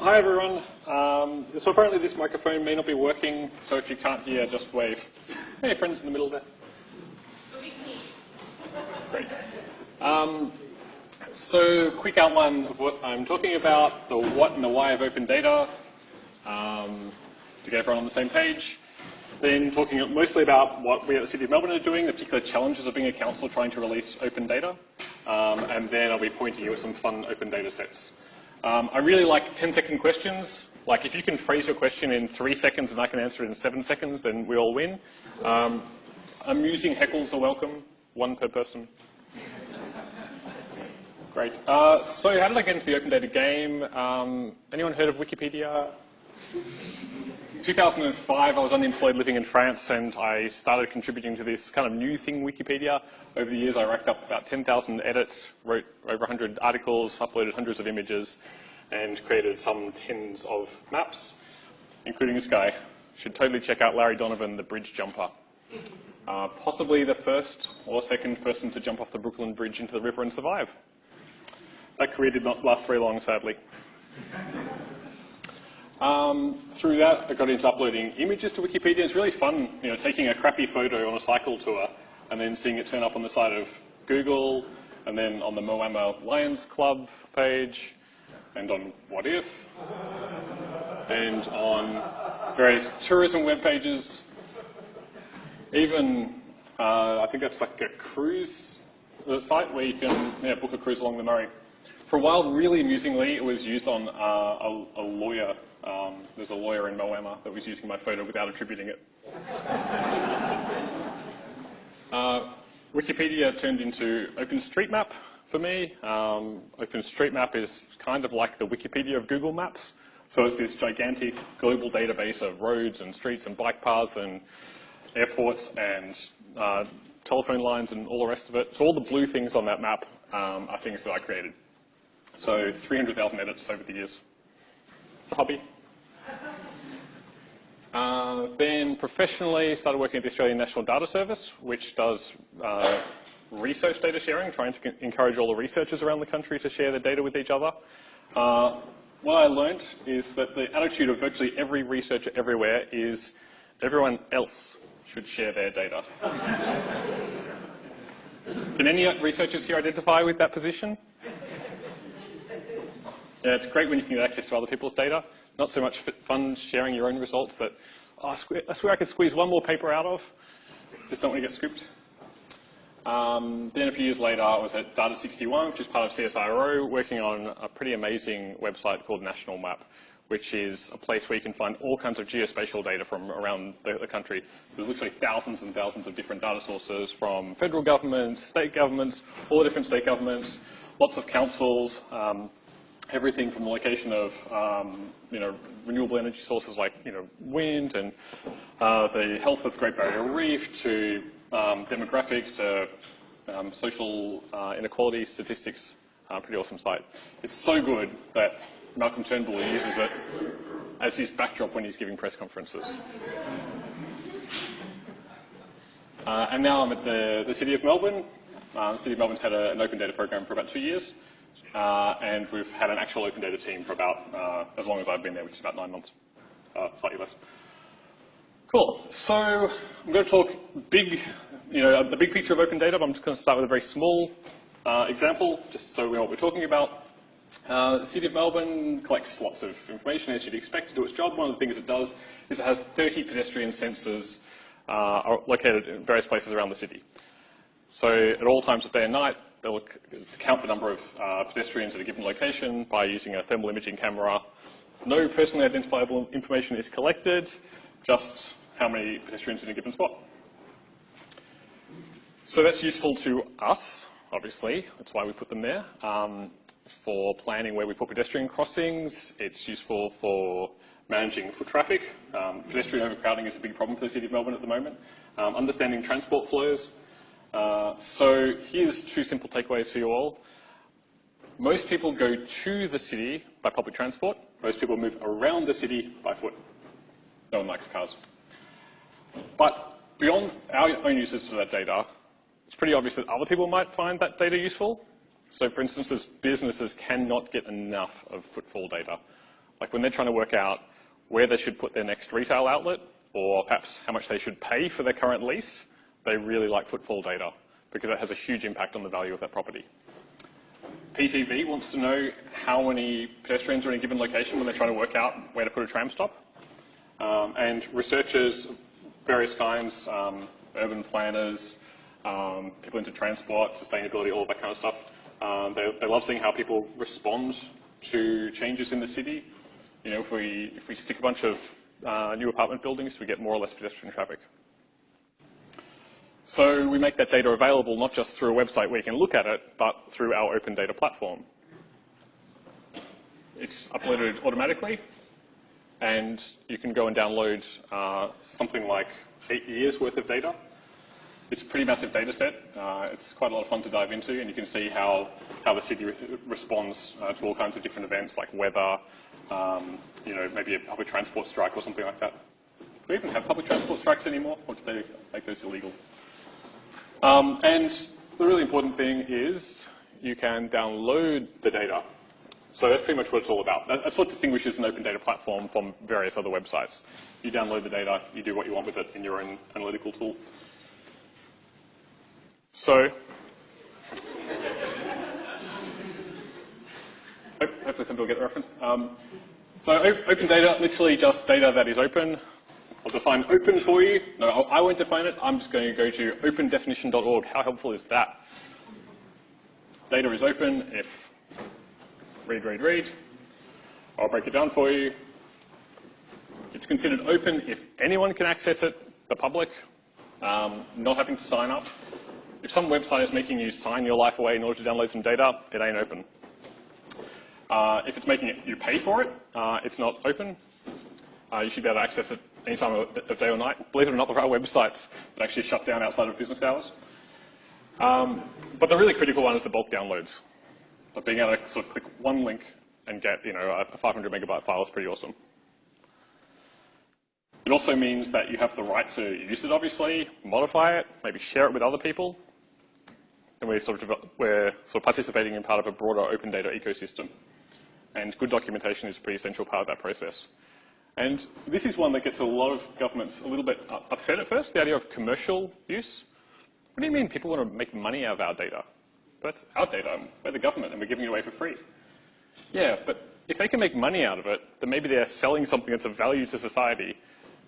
Hi everyone. So apparently this microphone may not be working, so if you can't hear, just wave. Hey, friends in the middle there. Great. So quick outline of what I'm talking about, the what and the why of open data, to get everyone on the same page. Then talking mostly about what we at the City of Melbourne are doing, the particular challenges of being a council trying to release open data. And then I'll be pointing you at some fun open data sets. I really like 10-second questions. Like if you can phrase your question in 3 seconds and I can answer it in 7 seconds, then we all win. Amusing heckles are welcome, one per person. Great. So how did I get into the open data game? Anyone heard of Wikipedia? 2005, I was unemployed living in France, and I started contributing to this kind of new thing, Wikipedia. Over the years, I racked up about 10,000 edits, wrote over 100 articles, uploaded hundreds of images, and created some tens of maps, including this guy. Should totally check out Larry Donovan, the bridge jumper. Possibly the first or second person to jump off the Brooklyn Bridge into the river and survive. That career did not last very long, sadly. Through that, I got into uploading images to Wikipedia. It's really fun, taking a crappy photo on a cycle tour and then seeing it turn up on the side of Google, and then on the Moama Lions Club page, and on What If, and on various tourism web pages. Even, I think that's like a cruise site where you can book a cruise along the Murray. For a while, really amusingly, it was used on a lawyer. There's a lawyer in Moama that was using my photo without attributing it. Wikipedia turned into OpenStreetMap for me. OpenStreetMap is kind of like the Wikipedia of Google Maps. So it's this gigantic global database of roads and streets and bike paths and airports and telephone lines and all the rest of it. So all the blue things on that map are things that I created. So 300,000 edits over the years. It's a hobby. Then professionally started working at the Australian National Data Service, which does research data sharing, trying to encourage all the researchers around the country to share their data with each other. What I learnt is that the attitude of virtually every researcher everywhere is everyone else should share their data. Can any researchers here identify with that position? Yeah, it's great when you can get access to other people's data. Not so much fun sharing your own results that, oh, I swear I could squeeze one more paper out of. Just don't want to get scooped. Then a few years later, I was at Data61, which is part of CSIRO, working on a pretty amazing website called National Map, which is a place where you can find all kinds of geospatial data from around the country. There's literally thousands and thousands of different data sources from federal government, state governments, all the different state governments, lots of councils, everything from the location of renewable energy sources like wind and the health of the Great Barrier Reef to demographics to social inequality statistics. Pretty awesome site. It's so good that Malcolm Turnbull uses it as his backdrop when he's giving press conferences. And now I'm at the City of Melbourne. The City of Melbourne's had an open data program for about 2 years. And we've had an actual open data team for about as long as I've been there, which is about 9 months, slightly less. Cool. So I'm going to talk big, the big picture of open data, but I'm just going to start with a very small example, just so we know what we're talking about. The City of Melbourne collects lots of information, as you'd expect, to do its job. One of the things it does is it has 30 pedestrian sensors located in various places around the city. So at all times of day and night, they'll count the number of pedestrians at a given location by using a thermal imaging camera. No personally identifiable information is collected, just how many pedestrians in a given spot. So that's useful to us, obviously. That's why we put them there. For planning where we put pedestrian crossings, it's useful for managing foot traffic. Pedestrian overcrowding is a big problem for the City of Melbourne at the moment. Understanding transport flows. So here's 2 simple takeaways for you all. Most people go to the city by public transport. Most people move around the city by foot. No one likes cars. But beyond our own uses of that data, it's pretty obvious that other people might find that data useful. So for instance, as businesses cannot get enough of footfall data. Like when they're trying to work out where they should put their next retail outlet, or perhaps how much they should pay for their current lease, they really like footfall data because that has a huge impact on the value of that property. PTV wants to know how many pedestrians are in a given location when they're trying to work out where to put a tram stop. And researchers, various kinds, urban planners, people into transport, sustainability, all of that kind of stuff, they love seeing how people respond to changes in the city. You know, if we stick a bunch of new apartment buildings, we get more or less pedestrian traffic. So we make that data available not just through a website where you can look at it, but through our open data platform. It's uploaded automatically, and you can go and download something like 8 years worth of data. It's a pretty massive data set. It's quite a lot of fun to dive into, and you can see how the city responds to all kinds of different events like weather, you know, maybe a public transport strike or something like that. Do we even have public transport strikes anymore, or did they make those illegal? And the really important thing is you can download the data. So that's pretty much what it's all about. That's what distinguishes an open data platform from various other websites. You download the data, you do what you want with it in your own analytical tool. So, hopefully some people get the reference. So open data, literally just data that is open. I'll define open for you. No, I won't define it. I'm just going to go to opendefinition.org. How helpful is that? Data is open if read. I'll break it down for you. It's considered open if anyone can access it, the public, not having to sign up. If some website is making you sign your life away in order to download some data, it ain't open. If it's making you pay for it, it's not open. You should be able to access it any time of day or night. Believe it or not, there are websites that actually shut down outside of business hours. But the really critical one is the bulk downloads. But being able to sort of click one link and get, you know, a 500 megabyte file is pretty awesome. It also means that you have the right to use it, obviously, modify it, maybe share it with other people. And we're sort of participating in part of a broader open data ecosystem. And good documentation is a pretty essential part of that process. And this is one that gets a lot of governments a little bit upset at first, the idea of commercial use. What do you mean people want to make money out of our data? That's our data. We're the government and we're giving it away for free. Yeah, but if they can make money out of it, then maybe they're selling something that's of value to society.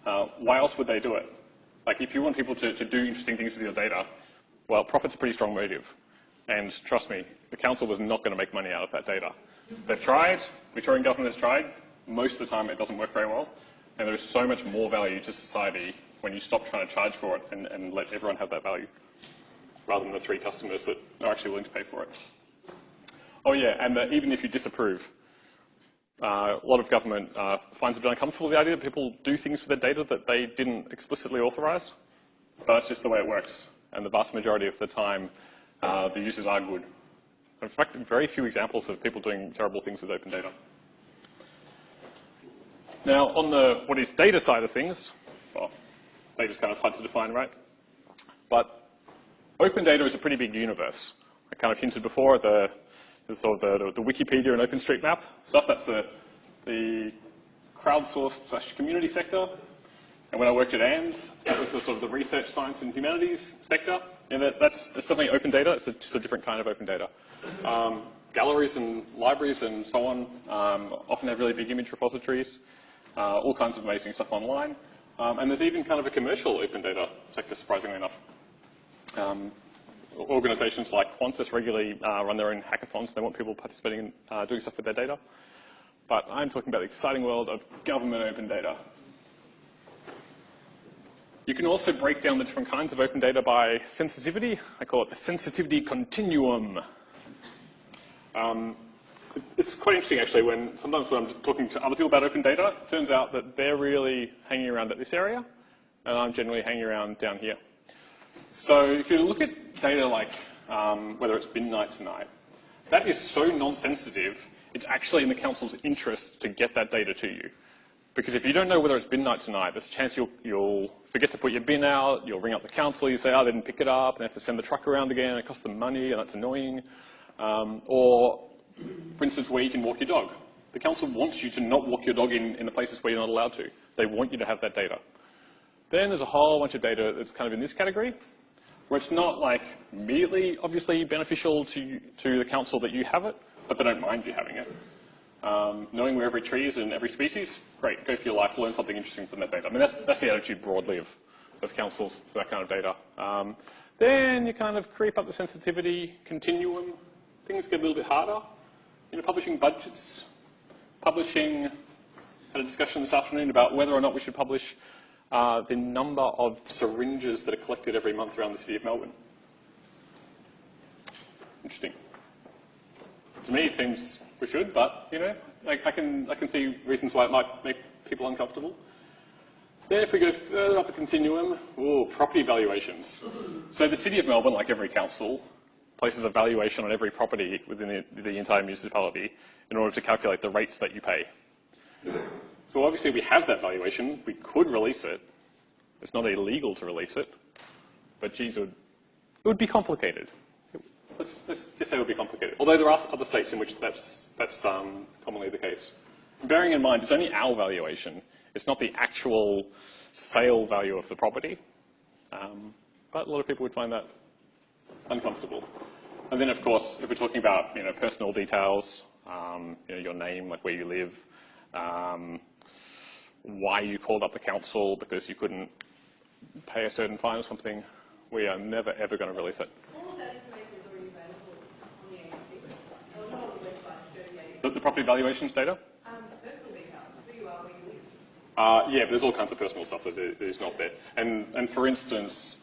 Why else would they do it? Like if you want people to do interesting things with your data, well, profit's a pretty strong motive. And trust me, the council was not going to make money out of that data. They've tried, Victorian government has tried. Most of the time it doesn't work very well. And there is so much more value to society when you stop trying to charge for it and let everyone have that value, rather than the 3 customers that are actually willing to pay for it. Oh yeah, and even if you disapprove, a lot of government finds it a bit uncomfortable, the idea that people do things with their data that they didn't explicitly authorize. But that's just the way it works. And the vast majority of the time, the users are good. In fact, very few examples of people doing terrible things with open data. Now, on the what is data side of things, well, data's kind of hard to define, right? But open data is a pretty big universe. I kind of hinted before at the Wikipedia and OpenStreetMap stuff. That's the crowdsourced / community sector. And when I worked at ANZ, that was the sort of the research, science, and humanities sector. And that's definitely open data. It's just a different kind of open data. Galleries and libraries and so on often have really big image repositories, all kinds of amazing stuff online. And there's even kind of a commercial open data sector, surprisingly enough. Organizations like Qantas regularly run their own hackathons. They want people participating in doing stuff with their data. But I'm talking about the exciting world of government open data. You can also break down the different kinds of open data by sensitivity. I call it the sensitivity continuum. It's quite interesting, actually, sometimes when I'm talking to other people about open data, it turns out that they're really hanging around at this area, and I'm generally hanging around down here. So if you look at data like whether it's bin night tonight, that is so non-sensitive, it's actually in the council's interest to get that data to you. Because if you don't know whether it's bin night tonight, there's a chance you'll forget to put your bin out, you'll ring up the council, you say, oh, they didn't pick it up, and they have to send the truck around again, it costs them money, and that's annoying. Or, for instance, where you can walk your dog. The council wants you to not walk your dog in the places where you're not allowed to. They want you to have that data. Then there's a whole bunch of data that's kind of in this category, where it's not like immediately obviously beneficial to the council that you have it, but they don't mind you having it. Knowing where every tree is in every species, great, go for your life, learn something interesting from that data. I mean, that's the attitude broadly of councils for that kind of data. Then you kind of creep up the sensitivity continuum. Things get a little bit harder. You know, publishing budgets, had a discussion this afternoon about whether or not we should publish the number of syringes that are collected every month around the city of Melbourne. Interesting. To me, it seems we should, but you know, I can see reasons why it might make people uncomfortable. Then if we go further up the continuum, property valuations. So the city of Melbourne, like every council, places a valuation on every property within the entire municipality in order to calculate the rates that you pay. So obviously we have that valuation. We could release it. It's not illegal to release it, but geez, it would be complicated. Let's just say it would be complicated. Although there are other states in which that's commonly the case. And bearing in mind, it's only our valuation. It's not the actual sale value of the property. But a lot of people would find that uncomfortable. And then, of course, if we're talking about personal details, your name, like where you live, why you called up the council because you couldn't pay a certain fine or something, we are never, ever going to release it. All of that information is already available on the AAC website, or not on the website, The property valuations data? Personal details, who you are, where you live. Yeah, but there's all kinds of personal stuff that is not there. And for instance,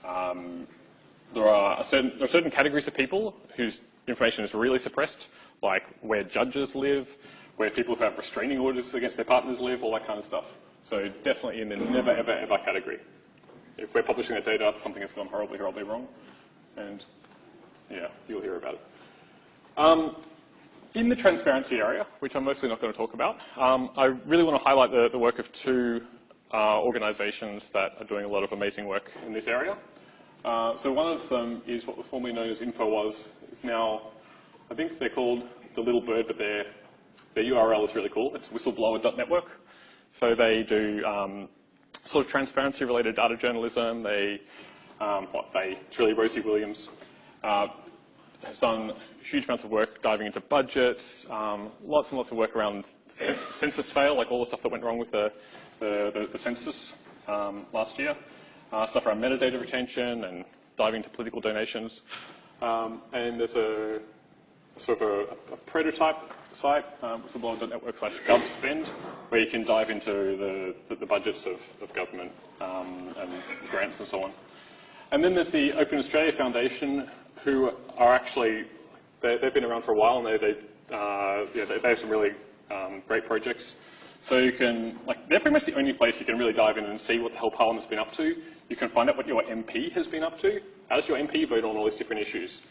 there are certain categories of people whose information is really suppressed, like where judges live, where people who have restraining orders against their partners live, all that kind of stuff. So definitely in the never, ever, ever category. If we're publishing that data, something has gone horribly, horribly wrong. And yeah, you'll hear about it. In the transparency area, which I'm mostly not going to talk about, I really want to highlight the work of two organizations that are doing a lot of amazing work in this area. So one of them is what was formerly known as InfoWaz. It's now, I think they're called The Little Bird, but their URL is really cool. It's whistleblower.network. So they do sort of transparency-related data journalism. It's really Rosie Williams, has done huge amounts of work diving into budgets, lots and lots of work around census fail, like all the stuff that went wrong with the census last year, stuff around metadata retention and diving into political donations. And there's a sort of a prototype site, whistleblower.network/govspend, where you can dive into the budgets of government and grants and so on. And then there's the Open Australia Foundation, who are actually, they've been around for a while, and they have some really great projects. So you can, they're pretty much the only place you can really dive in and see what the hell Parliament's been up to. You can find out what your MP has been up to. How does your MP vote on all these different issues?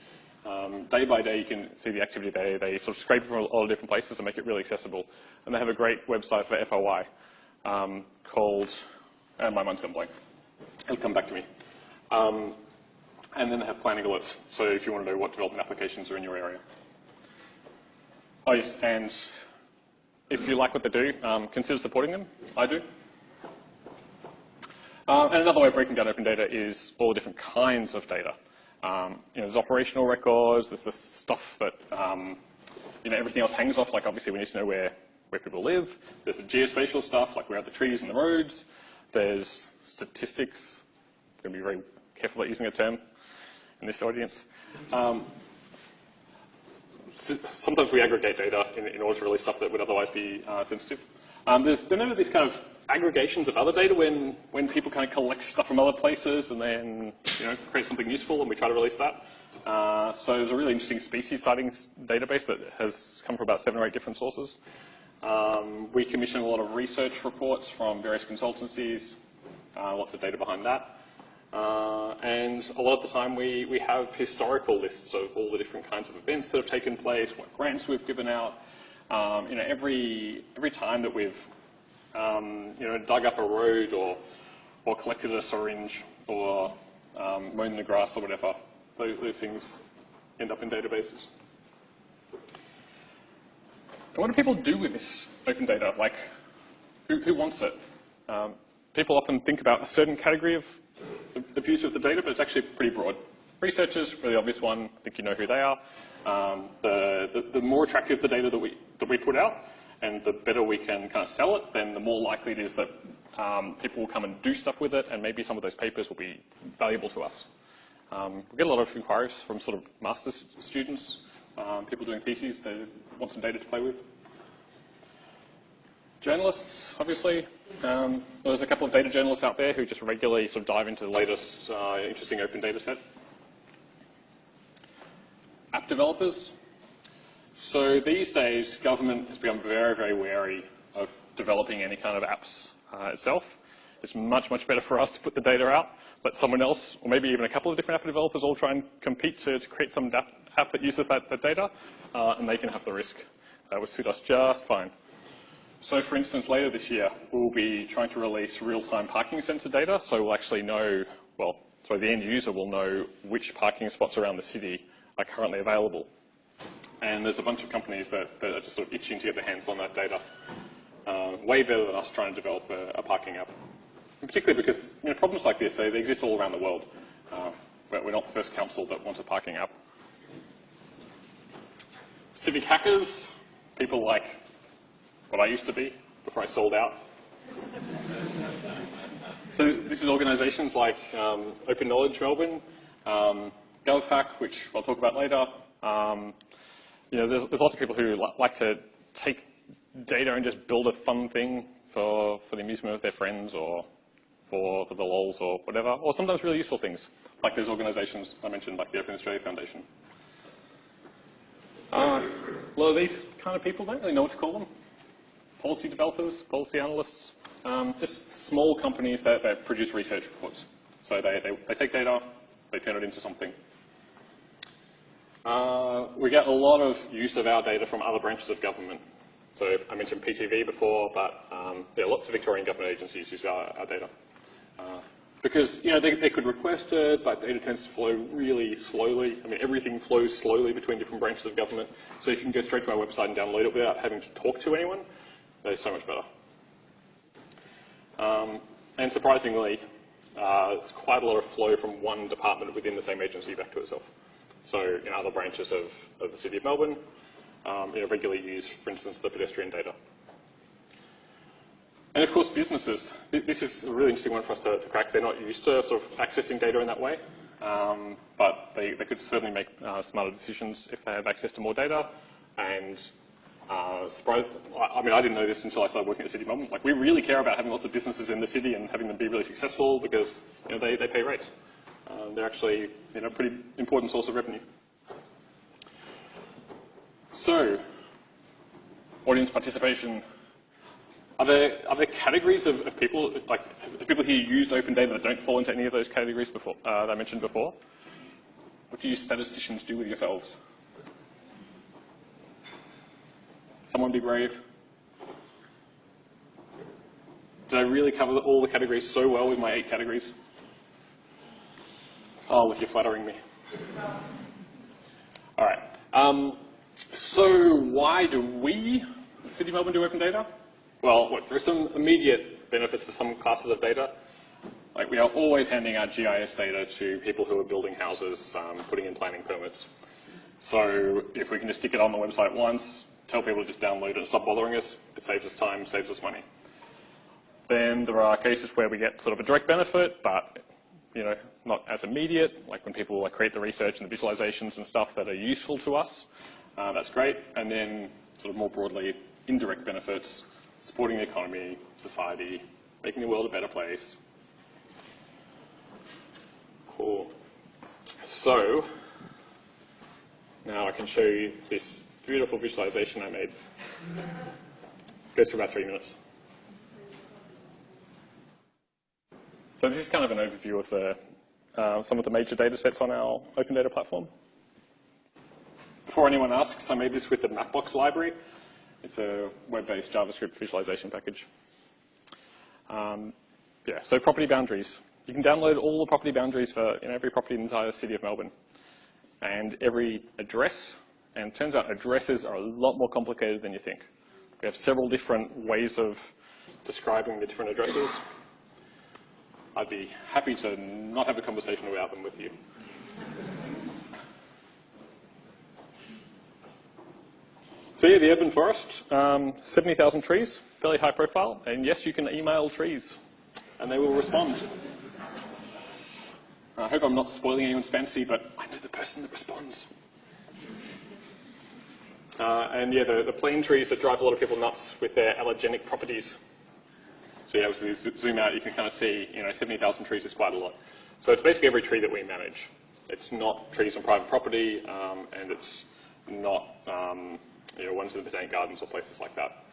Day by day, you can see the activity they sort of scrape from all the different places and make it really accessible. And they have a great website for FOI called, and my mind's gone blank. It'll come back to me. And then they have planning alerts, so if you want to know what development applications are in your area. Oh yes, and if you like what they do, consider supporting them. I do. And another way of breaking down open data is all the different kinds of data. There's operational records, there's the stuff that everything else hangs off, like obviously we need to know where people live. There's the geospatial stuff, like where are the trees and the roads. There's statistics. I'm going to be very careful about using a term in this audience. Sometimes we aggregate data in order to release stuff that would otherwise be sensitive. There's never these kind of aggregations of other data when people kind of collect stuff from other places and then create something useful, and we try to release that. So there's a really interesting species sightings database that has come from about 7 or 8 different sources. We commission a lot of research reports from various consultancies, lots of data behind that. And a lot of the time we have historical lists of all the different kinds of events that have taken place, what grants we've given out. Every time that we've dug up a road or collected a syringe or mown the grass or whatever, those things end up in databases. And what do people do with this open data? Like, who wants it? People often think about a certain category of abuse of the data, but it's actually pretty broad. Researchers, really obvious one, I think you know who they are. The more attractive the data that we put out, and the better we can kind of sell it, then the more likely it is that people will come and do stuff with it, and maybe some of those papers will be valuable to us. We get a lot of inquiries from sort of master's students, people doing theses, they want some data to play with. Journalists, obviously. There's a couple of data journalists out there who just regularly sort of dive into the latest interesting open data set. App developers. So these days, government has become very, very wary of developing any kind of apps itself. It's much, much better for us to put the data out, let someone else, or maybe even a couple of different app developers all try and compete to create some app that uses that data, and they can have the risk. That would suit us just fine. So for instance, later this year, we'll be trying to release real-time parking sensor data, so we'll actually know, the end user will know which parking spots around the city are currently available. And there's a bunch of companies that are just sort of itching to get their hands on that data. Way better than us trying to develop a parking app. And particularly because problems like this, they exist all around the world. But we're not the first council that wants a parking app. Civic hackers, people like what I used to be before I sold out. So this is organisations like Open Knowledge Melbourne, GovHack, which I'll talk about later. There's lots of people who like to take data and just build a fun thing for the amusement of their friends or for the lols or whatever, or sometimes really useful things, like those organisations I mentioned, like the Open Australia Foundation. A lot of these kind of people don't really know what to call them. Policy developers, policy analysts, just small companies that produce research reports. So they take data, they turn it into something. We get a lot of use of our data from other branches of government. So I mentioned PTV before, but lots of Victorian government agencies use our data. Because they could request it, but data tends to flow really slowly. I mean, everything flows slowly between different branches of government. So if you can go straight to our website and download it without having to talk to anyone, that is so much better. And surprisingly, it's quite a lot of flow from one department within the same agency back to itself. So other branches of the City of Melbourne regularly use, for instance, the pedestrian data. And of course, businesses. This is a really interesting one for us to crack. They're not used to sort of accessing data in that way, but they could certainly make smarter decisions if they have access to more data. And I didn't know this until I started working at the City of Melbourne. Like, we really care about having lots of businesses in the city and having them be really successful because they pay rates. They're actually a pretty important source of revenue. So, audience participation. Are there categories of people, like the people who used open data that don't fall into any of those categories before, that I mentioned before? What do you statisticians do with yourselves? Someone be brave. Did I really cover all the categories so well with my 8 categories? Oh, look, you're flattering me. All right. So why do we, the City of Melbourne, do open data? Well, there are some immediate benefits for some classes of data. Like, we are always handing out GIS data to people who are building houses, putting in planning permits. So if we can just stick it on the website once, tell people to just download it and stop bothering us, it saves us time, saves us money. Then there are cases where we get sort of a direct benefit, but not as immediate, like when people create the research and the visualizations and stuff that are useful to us. That's great. And then sort of more broadly, indirect benefits, supporting the economy, society, making the world a better place. Cool. So now I can show you this beautiful visualization I made. Goes for about 3 minutes. So this is kind of an overview of some of the major data sets on our open data platform. Before anyone asks, I made this with the Mapbox library. It's a web-based JavaScript visualization package. So property boundaries. You can download all the property boundaries for every property in the entire City of Melbourne. And every address and it turns out addresses are a lot more complicated than you think. We have several different ways of describing the different addresses. I'd be happy to not have a conversation about them with you. So yeah, the urban forest, 70,000 trees, fairly high profile, and yes, you can email trees, and they will respond. I hope I'm not spoiling anyone's fantasy, but I know the person that responds. And yeah, the plane trees that drive a lot of people nuts with their allergenic properties. So yeah, as we zoom out, you can kind of see, 70,000 trees is quite a lot. So it's basically every tree that we manage. It's not trees on private property, and it's not ones in the botanic gardens or places like that.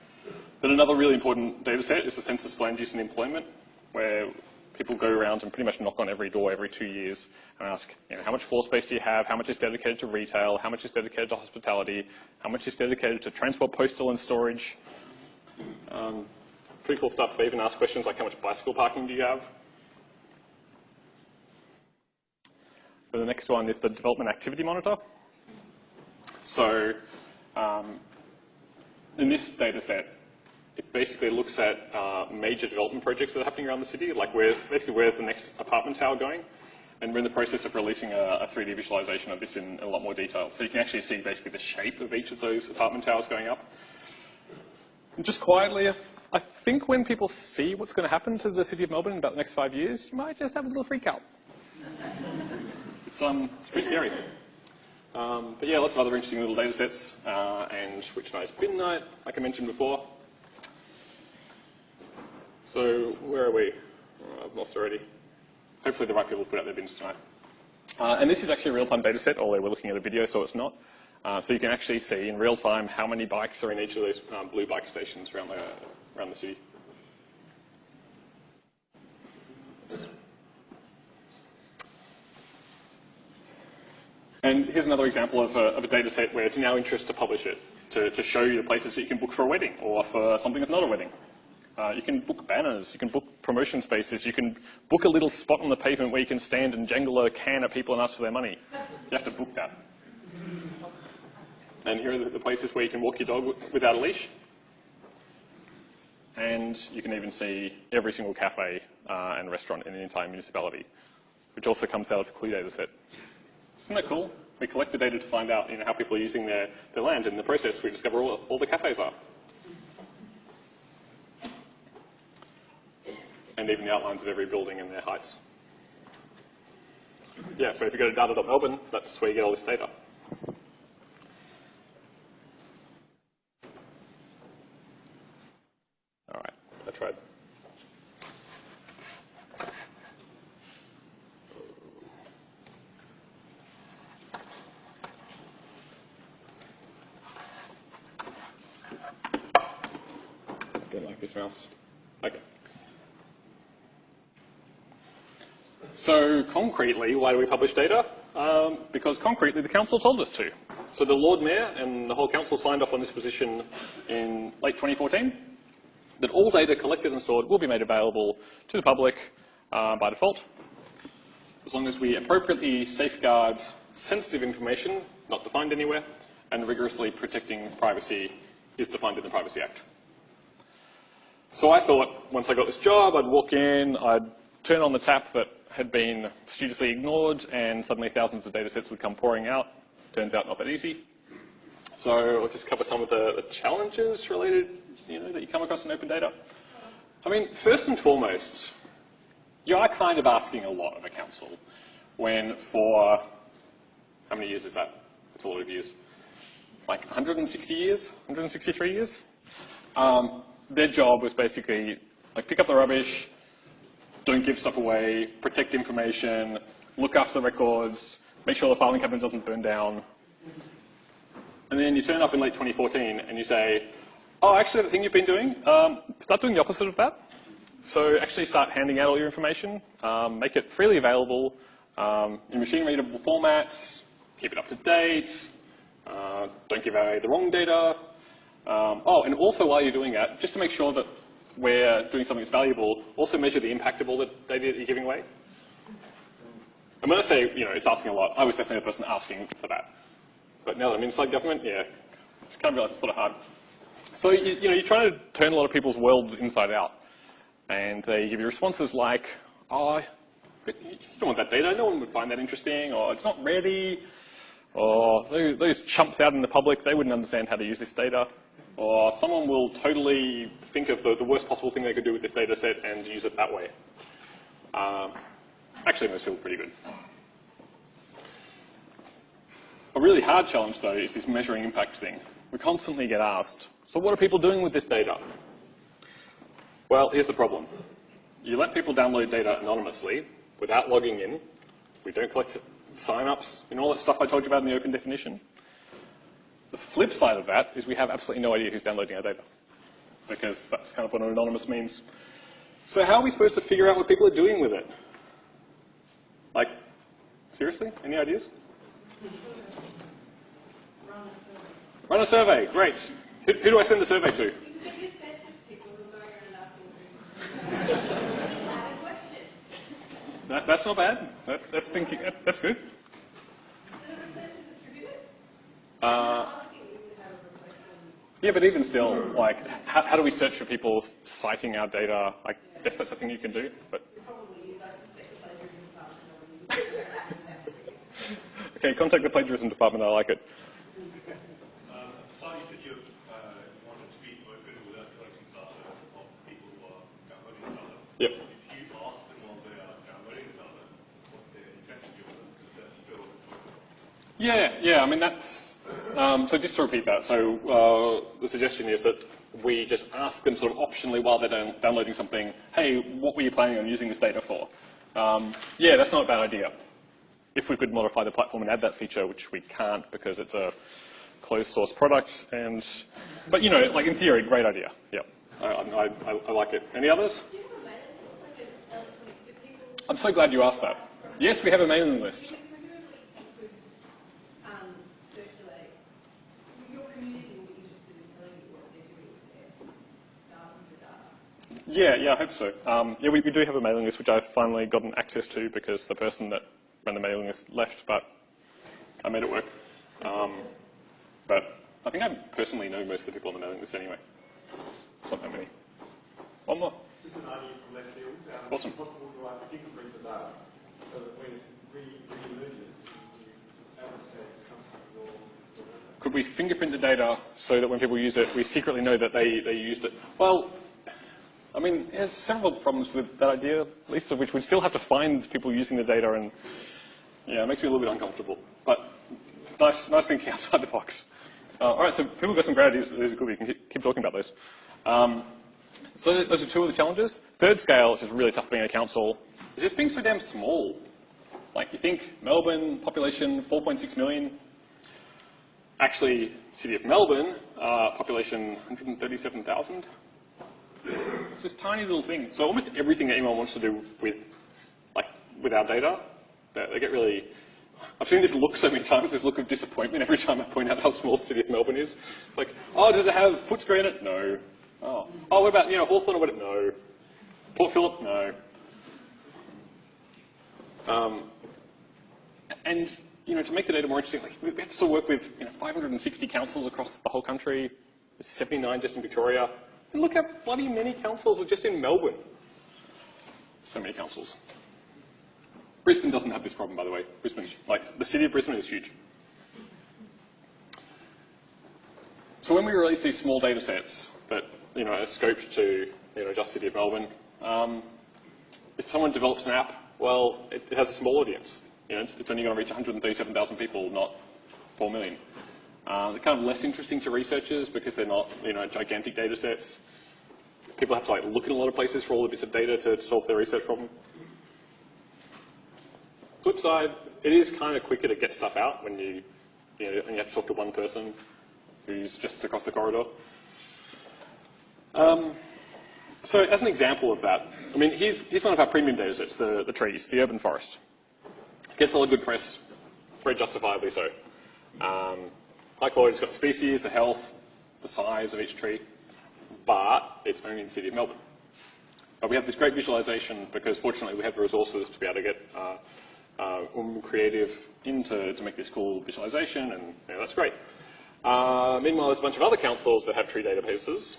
Then another really important data set is the census for land use and employment, where people go around and pretty much knock on every door every 2 years and ask, how much floor space do you have? How much is dedicated to retail? How much is dedicated to hospitality? How much is dedicated to transport, postal, and storage? Pretty cool stuff. They even ask questions like, how much bicycle parking do you have? So the next one is the development activity monitor. So in this data set, it basically looks at major development projects that are happening around the city, like where's the next apartment tower going, and we're in the process of releasing a 3D visualization of this in a lot more detail. So you can actually see basically the shape of each of those apartment towers going up. And just quietly, I think when people see what's going to happen to the city of Melbourne in about the next 5 years, you might just have a little freak out. It's pretty scary. But yeah, lots of other interesting little data sets, and which night is bin night, like I mentioned before. So where are we? I've lost already. Hopefully the right people put out their bins tonight. And this is actually a real-time data set, although we're looking at a video, so it's not. So you can actually see in real time how many bikes are in each of those blue bike stations around the city. And here's another example of a data set where it's in our interest to publish it, to show you the places that you can book for a wedding or for something that's not a wedding. You can book banners, you can book promotion spaces, you can book a little spot on the pavement where you can stand and jangle a can at people and ask for their money. You have to book that. And here are the places where you can walk your dog without a leash. And you can even see every single cafe and restaurant in the entire municipality, which also comes out of the Clue data set. Isn't that cool? We collect the data to find out how people are using their land, and in the process we discover all the cafes are. And even the outlines of every building and their heights. Yeah, so if you go to data.melbourne, that's where you get all this data. All right, I tried. Don't like this mouse. Okay. So concretely, why do we publish data? Because concretely the council told us to. So the Lord Mayor and the whole council signed off on this position in late 2014, that all data collected and stored will be made available to the public by default, as long as we appropriately safeguard sensitive information, not defined anywhere, and rigorously protecting privacy is defined in the Privacy Act. So I thought, once I got this job, I'd walk in, I'd turn on the tap that had been studiously ignored, and suddenly thousands of data sets would come pouring out. Turns out not that easy. So I'll just cover some of the challenges related, that you come across in open data. I mean, first and foremost, you are kind of asking a lot of a council when for, how many years is that? That's a lot of years. Like 160 years, 163 years? Their job was basically like pick up the rubbish, don't give stuff away, protect information, look after the records, make sure the filing cabinet doesn't burn down. And then you turn up in late 2014 and you say, oh, actually the thing you've been doing, start doing the opposite of that. So actually start handing out all your information, make it freely available in machine-readable formats, keep it up to date, don't give away the wrong data. And also while you're doing that, just to make sure that we're doing something that's valuable, also measure the impact of all the data that you're giving away. And when I say, it's asking a lot, I was definitely the person asking for that. But now that I'm inside government, yeah, I kind of realize it's sort of hard. So, you're trying to turn a lot of people's worlds inside out. And they give you responses like, oh, but you don't want that data, no one would find that interesting, or it's not ready, or those chumps out in the public, they wouldn't understand how to use this data, or someone will totally think of the worst possible thing they could do with this data set and use it that way. Actually, most people are pretty good. A really hard challenge, though, is this measuring impact thing. We constantly get asked, so what are people doing with this data? Well, here's the problem. You let people download data anonymously without logging in. We don't collect sign-ups and all that stuff I told you about in the open definition. The flip side of that is we have absolutely no idea who's downloading our data, because that's kind of what an anonymous means. So how are we supposed to figure out what people are doing with it? Like, seriously? Any ideas? Run a survey, great. Who do I send the survey to? That's not bad. That's thinking. That's good. Yeah, but even still, like, how do we search for people citing our data? I guess that's a thing you can do. But okay, contact the plagiarism department. I like it. So you said you wanted to be open without collecting data of people who are downloading data. Yep. If you ask them while they are downloading the data what their intention is, because that's still. Yeah. I mean, that's. So just to repeat that, so the suggestion is that we just ask them sort of optionally while they're downloading something, hey, what were you planning on using this data for? Yeah, that's not a bad idea. If we could modify the platform and add that feature, which we can't because it's a closed source product, but like in theory, great idea. Yeah, I like it. Any others? I'm so glad you asked that. Yes, we have a mailing list. Yeah, I hope so. Yeah, we do have a mailing list, which I've finally gotten access to because the person that ran the mailing list left, but I made it work. But I think I personally know most of the people on the mailing list anyway. It's not that many. One more. Just an idea from left field. Awesome. Is it possible to fingerprint the data so that when it re-emerges, you say it's come from your data? Could we fingerprint the data so that when people use it, we secretly know that they used it? Well, I mean, there's several problems with that idea, at least of which we'd still have to find people using the data, and yeah, it makes me a little bit uncomfortable. But nice thinking outside the box. All right, so people got some great ideas. These are good. We can keep talking about those. So those are two of the challenges. Third scale is just really tough being a council. It's just being so damn small. Like, you think Melbourne, population 4.6 million. Actually, city of Melbourne, population 137,000. It's this tiny little thing. So almost everything that anyone wants to do with our data, they get really. I've seen this look so many times, this look of disappointment every time I point out how small the city of Melbourne is. It's like, oh, does it have Footscray in it? No. Oh, what about Hawthorne or what? No. Port Phillip? No. And to make the data more interesting, we have to sort of work with 560 councils across the whole country. There's 79 just in Victoria. And look how bloody many councils are just in Melbourne. So many councils. Brisbane doesn't have this problem, by the way. The city of Brisbane is huge. So when we release these small data sets that are scoped to just city of Melbourne, if someone develops an app, well, it has a small audience. It's only going to reach 137,000 people, not 4 million. They're kind of less interesting to researchers because they're not, gigantic data sets. People have to look in a lot of places for all the bits of data to solve their research problem. Flip side, it is kind of quicker to get stuff out when you have to talk to one person who's just across the corridor. So as an example of that, I mean, here's one of our premium data sets, the trees, the urban forest. It gets a lot of good press, very justifiably so. High quality, it's got species, the health, the size of each tree, but it's only in the city of Melbourne. But we have this great visualization because fortunately we have the resources to be able to get creative in to make this cool visualization, and that's great. Meanwhile, there's a bunch of other councils that have tree databases.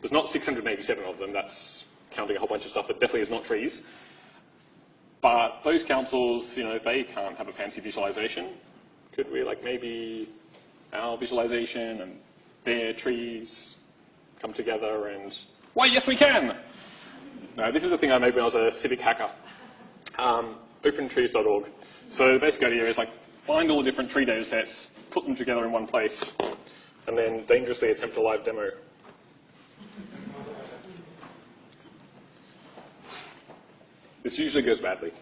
There's not 687 of them. That's counting a whole bunch of stuff that definitely is not trees. But those councils, they can't have a fancy visualization. Could we, maybe our visualization and their trees come together and... Why, yes, we can! No, this is a thing I made when I was a civic hacker. Opentrees.org. So the basic idea is, find all the different tree data sets, put them together in one place, and then dangerously attempt a live demo. This usually goes badly.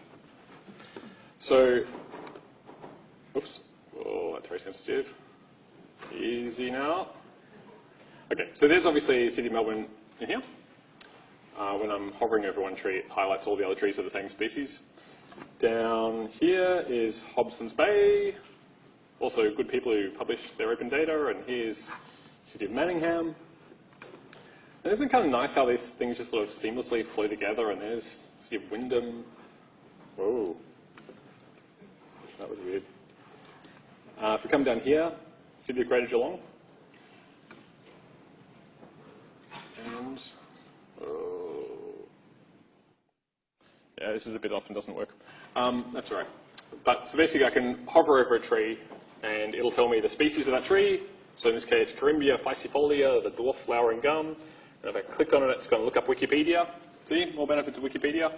So, oops, oh, that's very sensitive. Easy now. Okay, so there's obviously City of Melbourne in here. When I'm hovering over one tree, it highlights all the other trees of the same species. Down here is Hobson's Bay, also good people who publish their open data, and here's City of Manningham. And isn't it kind of nice how these things just sort of seamlessly flow together, and there's City of Wyndham. Whoa, that was weird. If we come down here, City of Greater Geelong. And, yeah, this is a bit often doesn't work. That's all right. But so basically I can hover over a tree and it'll tell me the species of that tree. So in this case, Corymbia ficifolia, the dwarf flowering gum. And if I click on it, it's going to look up Wikipedia. See, more benefits of Wikipedia.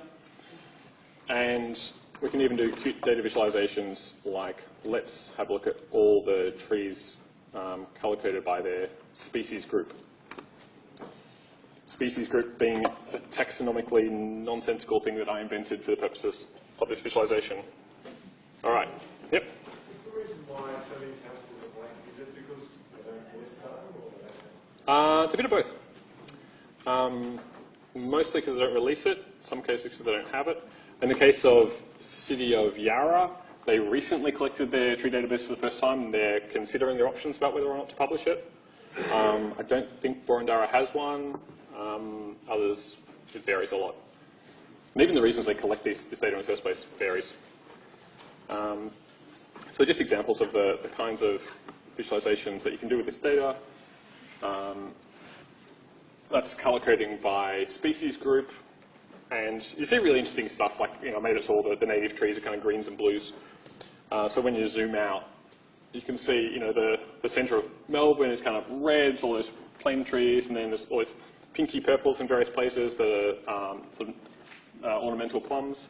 And we can even do cute data visualizations like, let's have a look at all the trees color-coded by their species group. Species group being a taxonomically nonsensical thing that I invented for the purposes of this visualization. All right. Yep. Is the reason why so many councils are blank, is it because they don't voice data, or It's a bit of both. Mostly because they don't release it, some cases because they don't have it. In the case of City of Yarra, they recently collected their tree database for the first time, and they're considering their options about whether or not to publish it. I don't think Borondara has one. Others, it varies a lot. And even the reasons they collect this data in the first place varies. So just examples of the kinds of visualizations that you can do with this data. That's color coding by species group. And you see really interesting stuff, like, I made it so all the native trees are kind of greens and blues. So when you zoom out, you can see, the center of Melbourne is kind of red, all those plain trees, and then there's all these pinky purples in various places that are ornamental plums.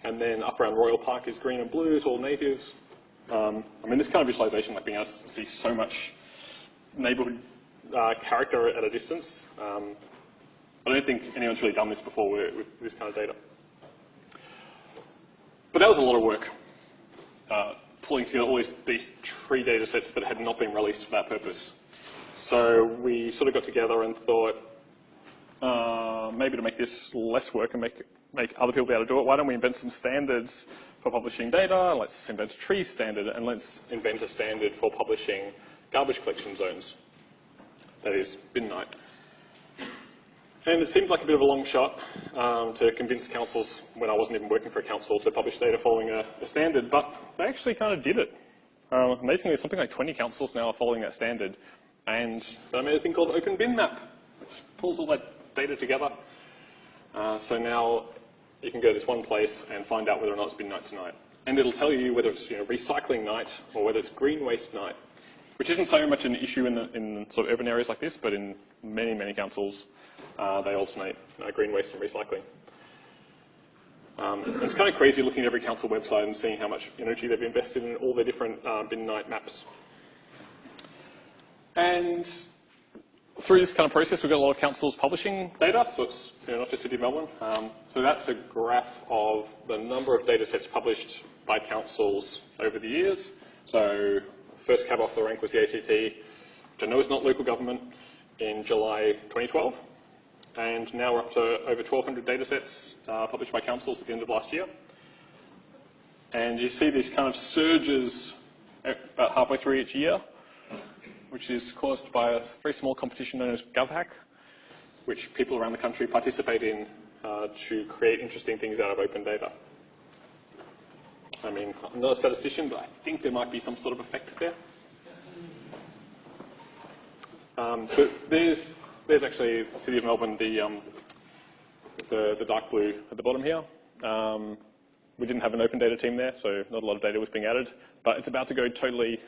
And then up around Royal Park is green and blues, all natives. This kind of visualization, like being able to see so much neighborhood character at a distance. I don't think anyone's really done this before with this kind of data. But that was a lot of work, pulling together all these tree data sets that had not been released for that purpose. So we sort of got together and thought, maybe to make this less work and make other people be able to do it, why don't we invent some standards for publishing data? Let's invent a tree standard, and let's invent a standard for publishing garbage collection zones. That is, bin night. And it seemed like a bit of a long shot to convince councils, when I wasn't even working for a council, to publish data following a standard, but they actually kind of did it. Amazingly, something like 20 councils now are following that standard. And I made a thing called Open Bin Map, which pulls all that data together. So now you can go to this one place and find out whether or not it's bin night tonight. And it'll tell you whether it's recycling night or whether it's green waste night, which isn't so much an issue in sort of urban areas like this, but in many, many councils, they alternate green waste and recycling. And it's kind of crazy looking at every council website and seeing how much energy they've invested in all their different bin night maps. And through this kind of process, we've got a lot of councils publishing data, so it's not just City of Melbourne. So that's a graph of the number of data sets published by councils over the years. So first cab off the rank was the ACT, which I know is not local government, in July 2012. And now we're up to over 1,200 data sets published by councils at the end of last year. And you see these kind of surges about halfway through each year, which is caused by a very small competition known as GovHack, which people around the country participate in to create interesting things out of open data. I mean, I'm not a statistician, but I think there might be some sort of effect there. So there's actually the City of Melbourne, the dark blue at the bottom here. We didn't have an open data team there, so not a lot of data was being added, but it's about to go totally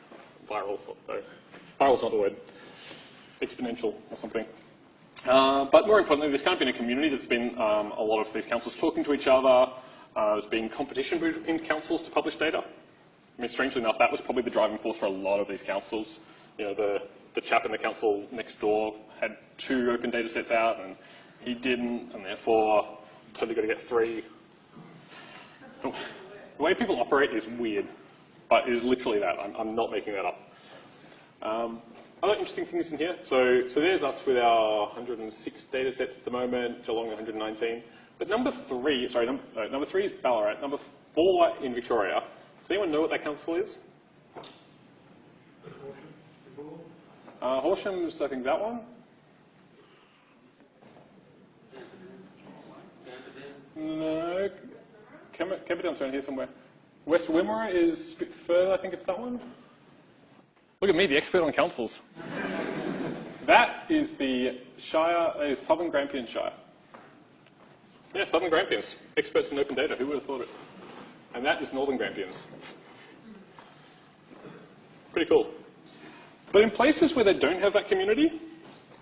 viral. Though. Viral's not the word. Exponential or something. But more importantly, there's kind of been a community. There's been a lot of these councils talking to each other. There's been competition between councils to publish data. I mean, strangely enough, that was probably the driving force for a lot of these councils. You know, the chap in the council next door had 2 open data sets out, and he didn't, and therefore totally got to get 3. The way people operate is weird, but it is literally that. I'm not making that up. Other interesting things in here. So there's us with our 106 data sets at the moment, Geelong 119. But number 3 is Ballarat. Number 4 in Victoria. Does anyone know what that council is? Horsham's, I think, that one. No. Camperdown's around here somewhere. West Wimmera is a bit further, I think it's that one. Look at me, the expert on councils. That is the Shire, is Southern Grampians Shire. Yeah, Southern Grampians, experts in open data, who would have thought it? And that is Northern Grampians. Pretty cool. But in places where they don't have that community,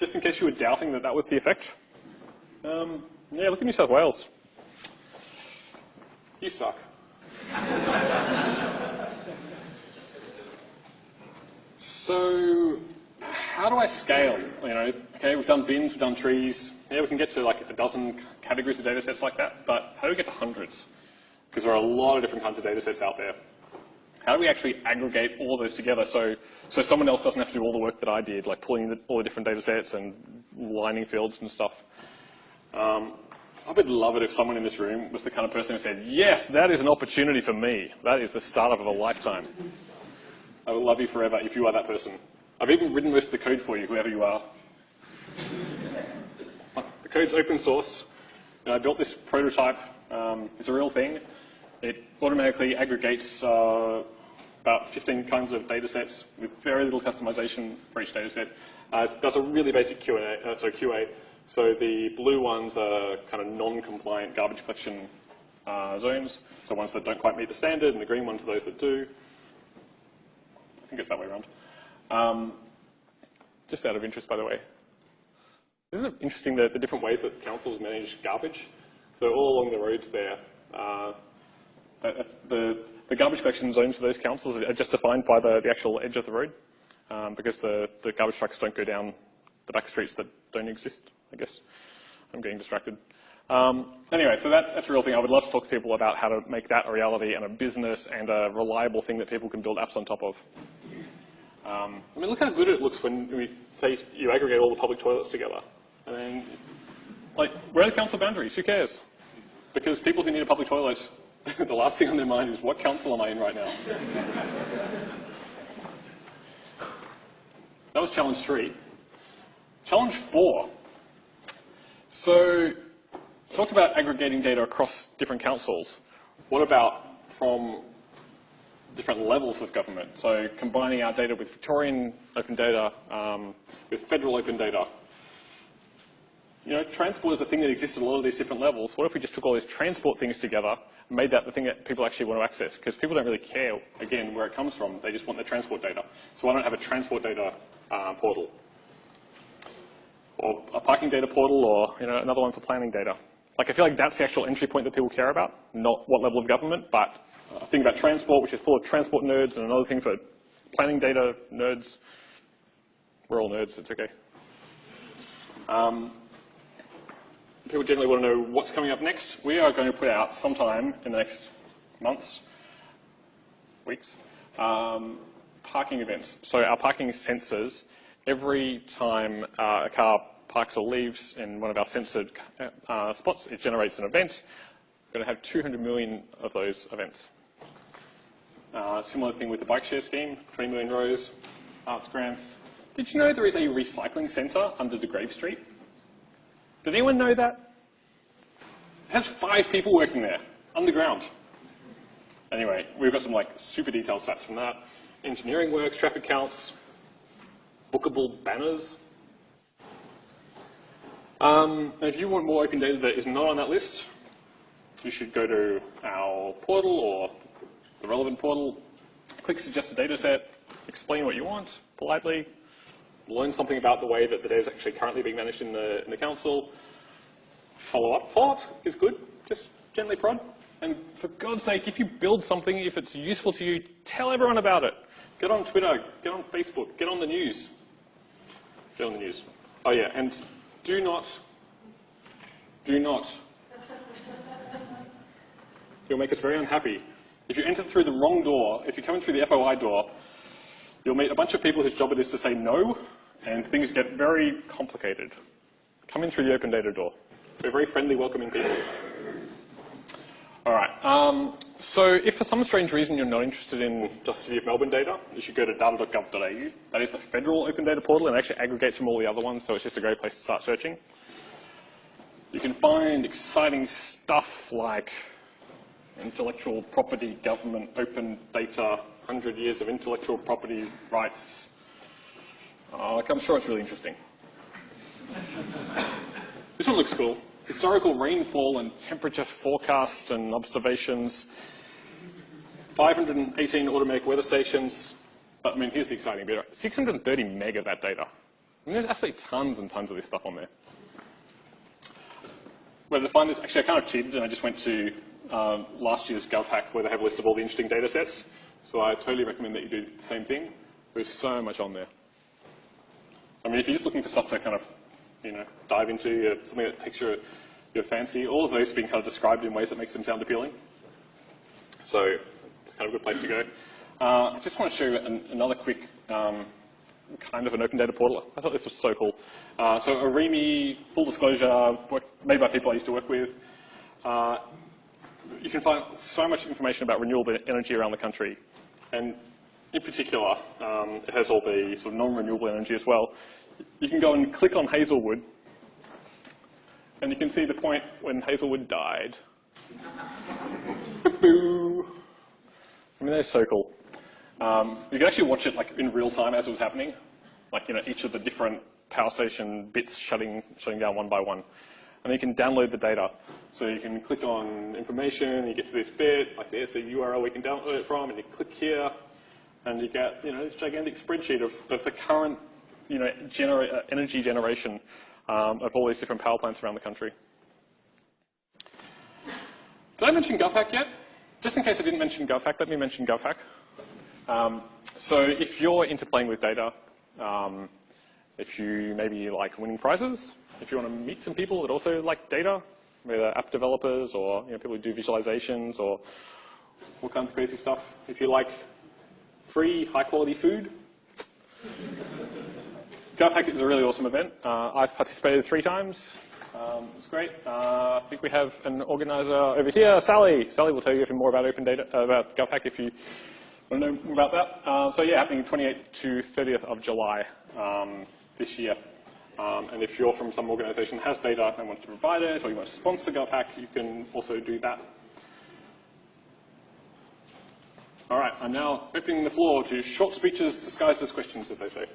just in case you were doubting that that was the effect, yeah, look at New South Wales. You suck. So, how do I scale? You know, okay, we've done bins, we've done trees. Yeah, we can get to like a dozen categories of data sets like that, but how do we get to hundreds? Because there are a lot of different kinds of data sets out there. How do we actually aggregate all those together so someone else doesn't have to do all the work that I did, like pulling all the different data sets and lining fields and stuff? I would love it if someone in this room was the kind of person who said, yes, that is an opportunity for me. That is the startup of a lifetime. I will love you forever if you are that person. I've even written most of the code for you, whoever you are. The code's open source. I built this prototype. It's a real thing. It automatically aggregates about 15 kinds of data sets with very little customization for each data set. It does a really basic QA. So the blue ones are kind of non-compliant garbage collection zones, so ones that don't quite meet the standard, and the green ones are those that do. I think it's that way around. Just out of interest, by the way. Isn't it interesting the different ways that councils manage garbage? So all along the roads there, the garbage collection zones for those councils are just defined by the actual edge of the road, because the garbage trucks don't go down the back streets that don't exist, I guess. I'm getting distracted. Anyway, so that's a real thing. I would love to talk to people about how to make that a reality and a business and a reliable thing that people can build apps on top of. I mean, look how good it looks when we say you aggregate all the public toilets together. And then, like, where are the council boundaries? Who cares? Because people who need a public toilet, the last thing on their mind is, what council am I in right now? That was challenge 3. Challenge 4. So, talked about aggregating data across different councils. What about from different levels of government? So combining our data with Victorian open data, with federal open data. You know, transport is a thing that exists at a lot of these different levels. What if we just took all these transport things together and made that the thing that people actually want to access? Because people don't really care, again, where it comes from. They just want the transport data. So why don't have a transport data portal? Or a parking data portal, or another one for planning data. Like, I feel like that's the actual entry point that people care about, not what level of government, but a thing about transport, which is full of transport nerds, and another thing for planning data nerds. We're all nerds, it's okay. People generally want to know what's coming up next. We are going to put out sometime in the next months, weeks, parking events. So our parking sensors, every time a car parks or leaves in one of our censored spots, it generates an event. We're going to have 200 million of those events. Similar thing with the bike share scheme, 20 million rows, arts grants. Did you know there is a recycling centre under De Grave Street? Did anyone know that? It has 5 people working there, underground. Anyway, we've got some like super detailed stats from that. Engineering works, traffic counts, bookable banners. And if you want more open data that is not on that list, you should go to our portal or the relevant portal, click suggest a data set, explain what you want politely, learn something about the way that the data is actually currently being managed in the council. Follow up. Follow up is good. Just gently prod. And for God's sake, if you build something, if it's useful to you, tell everyone about it. Get on Twitter, get on Facebook, get on the news. Get on the news. Oh yeah, and do not, you'll make us very unhappy. If you enter through the wrong door, if you come in through the FOI door, you'll meet a bunch of people whose job it is to say no, and things get very complicated. Come in through the open data door. We're very friendly, welcoming people. All right, so if for some strange reason you're not interested in just City of Melbourne data, you should go to data.gov.au. That is the federal open data portal, and it actually aggregates from all the other ones, so it's just a great place to start searching. You can find exciting stuff like intellectual property, government, open data, 100 years of intellectual property rights. I'm sure it's really interesting. This one looks cool. Historical rainfall and temperature forecasts and observations. 518 automatic weather stations. But I mean, here's the exciting bit. 630 meg of that data. I mean, there's absolutely tons and tons of this stuff on there. Where to find this? Actually, I kind of cheated and I just went to last year's GovHack where they have a list of all the interesting data sets. So I totally recommend that you do the same thing. There's so much on there. I mean, if you're just looking for stuff to kind of, dive into, something that takes your fancy, all of those are being kind of described in ways that makes them sound appealing. So it's kind of a good place to go. I just want to show you another quick kind of an open data portal. I thought this was so cool. So ARIMI, full disclosure, made by people I used to work with. You can find so much information about renewable energy around the country. And in particular, it has all the sort of non-renewable energy as well. You can go and click on Hazelwood, and you can see the point when Hazelwood died. Boo! I mean, they're so cool. You can actually watch it like in real time as it was happening, like each of the different power station bits shutting down one by one. And you can download the data. So you can click on information, you get to this bit, like there's the URL we can download it from, and you click here, and you get this gigantic spreadsheet of the current energy generation of all these different power plants around the country. Did I mention GovHack yet? Just in case I didn't mention GovHack, let me mention GovHack. So if you're into playing with data, if you maybe like winning prizes, if you want to meet some people that also like data, whether app developers or people who do visualizations or all kinds of crazy stuff, if you like free, high-quality food, GovHack is a really awesome event. I've participated 3 times. It's great. I think we have an organizer over here, Sally. Sally will tell you more about open data, about GovHack if you want to know more about that. So yeah, happening 28th to 30th of July this year. And if you're from some organization that has data and wants to provide it, or you want to sponsor GovHack, you can also do that. All right, I'm now opening the floor to short speeches disguised as questions, as they say.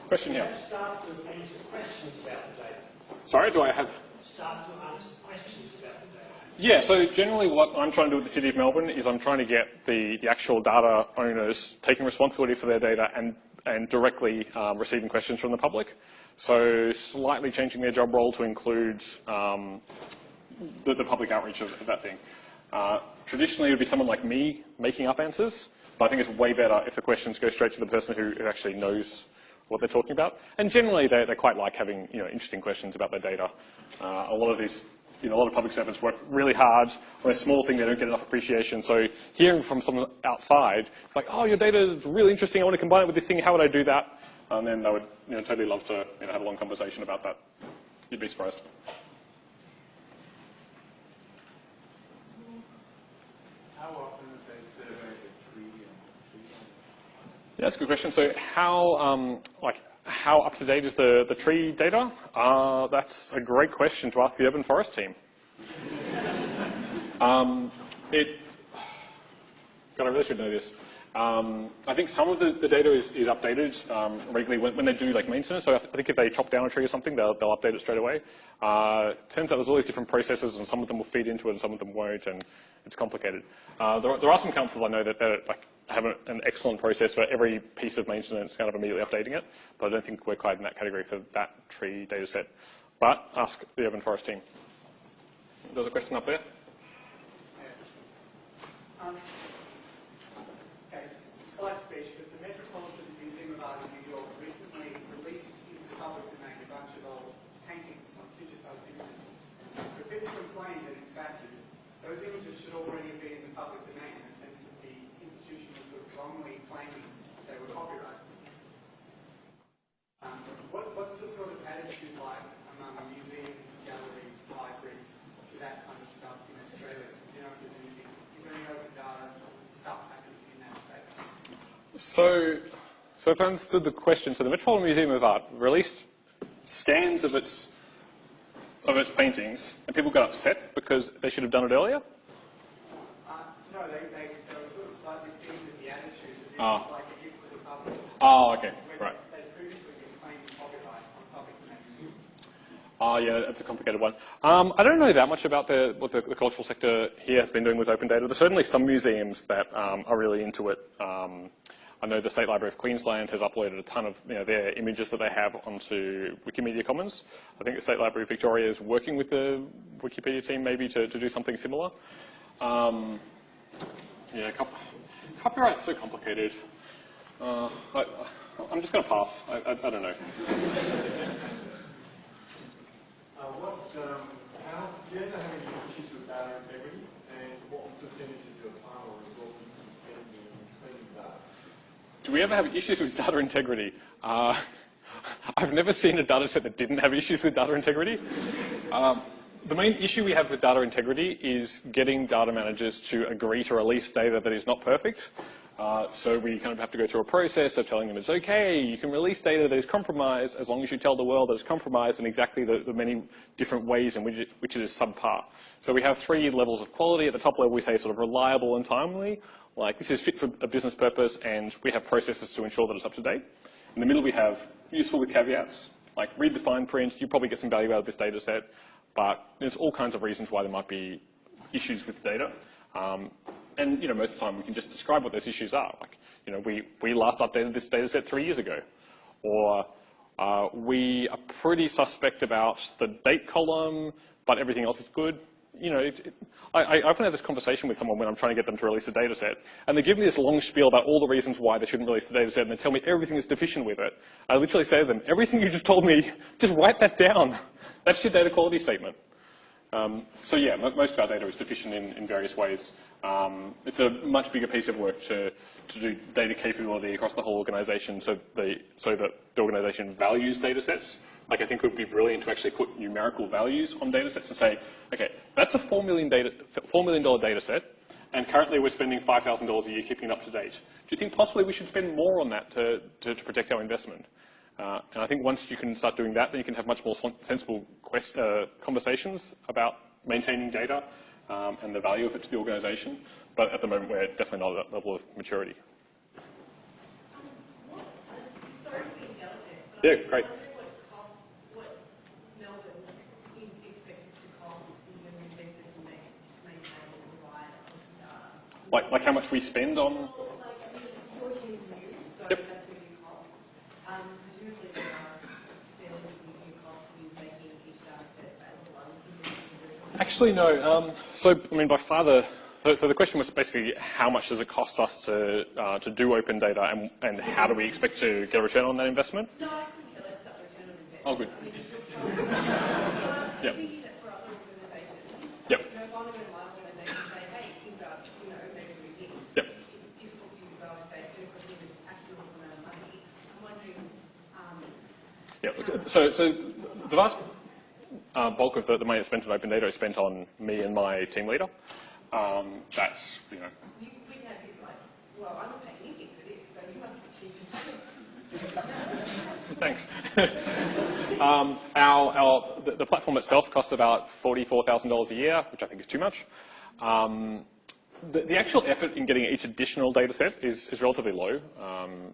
Question here. Start to answer questions about the data. Sorry, do I have? Start to answer questions about the data. Yeah, so generally what I'm trying to do with the City of Melbourne is I'm trying to get the actual data owners taking responsibility for their data and directly receiving questions from the public. So slightly changing their job role to include the public outreach of that thing. Traditionally, it would be someone like me making up answers, but I think it's way better if the questions go straight to the person who actually knows what they're talking about. And generally, they quite like having interesting questions about their data. A lot of these, a lot of public servants work really hard on a small thing. They don't get enough appreciation. So hearing from someone outside, it's like, oh, your data is really interesting. I want to combine it with this thing. How would I do that? And then they would totally love to have a long conversation about that. You'd be surprised. How often do they survey the tree Yeah, that's a good question. So how up to date is the tree data? That's a great question to ask the urban forest team. God, I really should know this. I think some of the data is updated regularly when they do like maintenance. So I think if they chop down a tree or something, they'll update it straight away. Turns out there's all these different processes, and some of them will feed into it, and some of them won't, and it's complicated. There are some councils I know that have an excellent process for every piece of maintenance, kind of immediately updating it. But I don't think we're quite in that category for that tree data set. But ask the urban forest team. There's a question up there. Slight speech, but the Metropolitan Museum of Art in New York recently released into the public domain a bunch of old paintings, like digitised images. But people complained that, in fact, those images should already have been in the public domain in the sense that the institution was sort of wrongly claiming they were copyrighted. What's the sort of attitude like among museums, galleries, libraries to that kind of stuff in Australia? Do you know if there's anything, is there any open data stuff happening in that space? So if I understood the question, so the Metropolitan Museum of Art released scans of its paintings, and people got upset because they should have done it earlier? No, they were sort of slightly themed with the attitude that it was like a gift to the public. Oh, okay, right. They'd previously been claiming copyright on public domain. Oh, yeah, that's a complicated one. I don't know that much about what the cultural sector here has been doing with open data. There's certainly some museums that are really into it. I know the State Library of Queensland has uploaded a ton of their images that they have onto Wikimedia Commons. I think the State Library of Victoria is working with the Wikipedia team maybe to do something similar. Yeah, copyright's so complicated. I'm just going to pass. I don't know. How do you ever have any issues with data integrity, and what percentage of your time or resources you spend in cleaning data? Do we ever have issues with data integrity? I've never seen a data set that didn't have issues with data integrity. The main issue we have with data integrity is getting data managers to agree to release data that is not perfect. So we kind of have to go through a process of telling them it's okay, you can release data that is compromised as long as you tell the world that it's compromised in exactly the many different ways in which it is subpar. So we have 3 levels of quality. At the top level we say sort of reliable and timely, like this is fit for a business purpose and we have processes to ensure that it's up to date. In the middle we have useful with caveats, like read the fine print, you probably get some value out of this data set, but there's all kinds of reasons why there might be issues with data. And most of the time we can just describe what those issues are. Like, we last updated this data set 3 years ago. Or we are pretty suspect about the date column, but everything else is good. I often have this conversation with someone when I'm trying to get them to release a data set, and they give me this long spiel about all the reasons why they shouldn't release the data set, and they tell me everything is deficient with it. I literally say to them, everything you just told me, just write that down. That's your data quality statement. So yeah, most of our data is deficient in various ways. It's a much bigger piece of work to do data capability across the whole organization so that the organization values data sets. Like, I think it would be brilliant to actually put numerical values on data sets and say, okay, that's a $4 million data set, and currently we're spending $5,000 a year keeping it up to date. Do you think possibly we should spend more on that to protect our investment? And I think once you can start doing that, then you can have much more sensible conversations about maintaining data and the value of it to the organisation. But at the moment, we're definitely not at that level of maturity. Sorry for being delicate, but Yeah, great. I'm wondering what Melbourne expects to cost in the investment to maintain and provide data. Like how much we spend on? Well, your team's new, so Yep. that's a big cost. Presumably there are fairly significant costs in making each data set available. Actually, no. So, I mean, by far so the question was basically how much does it cost us to do open data, and how do we expect to get a return on that investment? No, I couldn't care less about return on investment. Oh, good. I mean, I'm Yep. thinking that for other organisations, Yep. if I'm going to my organisation and say, hey, think about, maybe do this. Yep. It's difficult for you to go and say, it's going to cost me this astronomical amount of money. I'm wondering, Yeah. So the vast bulk of the money that's spent on open data is spent on me and my team leader. That's, we can have people like, well, I'm not paying anything for this, so you must be cheapest. Thanks. The platform itself costs about $44,000 a year, which I think is too much. The actual effort in getting each additional data set is relatively low.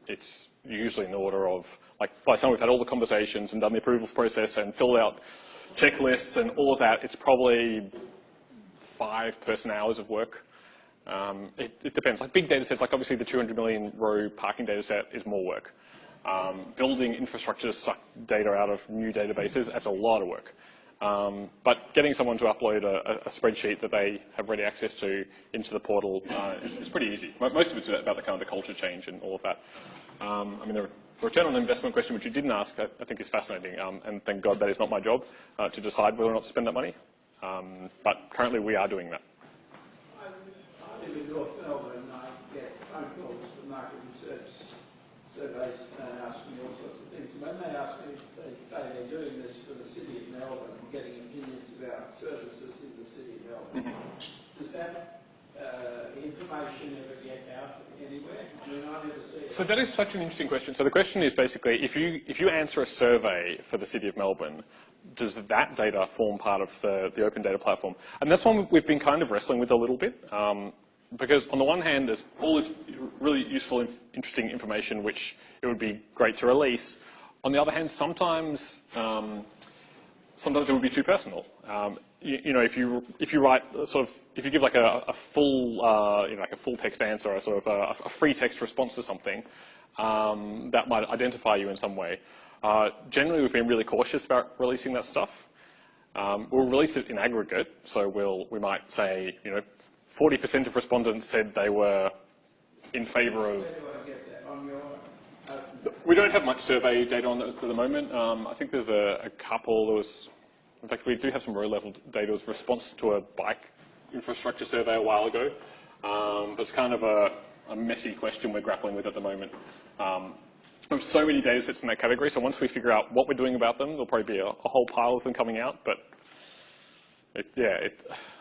It's usually in the order of, like, by the time we've had all the conversations and done the approvals process and filled out checklists and all of that, it's probably 5 person-hours of work. It depends. Like big data sets, like obviously the 200 million row parking data set is more work. Building infrastructure to suck data out of new databases, that's a lot of work. But getting someone to upload a spreadsheet that they have ready access to into the portal is pretty easy. Most of it's about the kind of the culture change and all of that. I mean, the return on investment question, which you didn't ask, I think is fascinating. And thank God that is not my job to decide whether or not to spend that money. But currently we are doing that. I live in North Melbourne and I get phone calls from market research surveys and ask me all sorts of things. And when they ask me, they say they're doing this for the City of Melbourne and getting opinions about services in the City of Melbourne. Does that information ever get out anywhere? I mean, I never see it. So that is such an interesting question. So the question is basically, if you answer a survey for the City of Melbourne, does that data form part of the open data platform? And that's one we've been kind of wrestling with a little bit. Because on the one hand, there's all this really useful, interesting information which it would be great to release. On the other hand, sometimes it would be too personal. You know, if you write sort of, if you give like a full like a full text answer or sort of a free text response to something, that might identify you in some way. Generally, we've been really cautious about releasing that stuff. We'll release it in aggregate, so we might say, you know, 40% of respondents said they were in favour of. We don't have much survey data on that at the moment. I think there's a couple. In fact, we do have some row-level data as response to a bike infrastructure survey a while ago. But it's kind of a messy question we're grappling with at the moment. We have so many data sets in that category, so once we figure out what we're doing about them, there'll probably be a whole pile of them coming out. But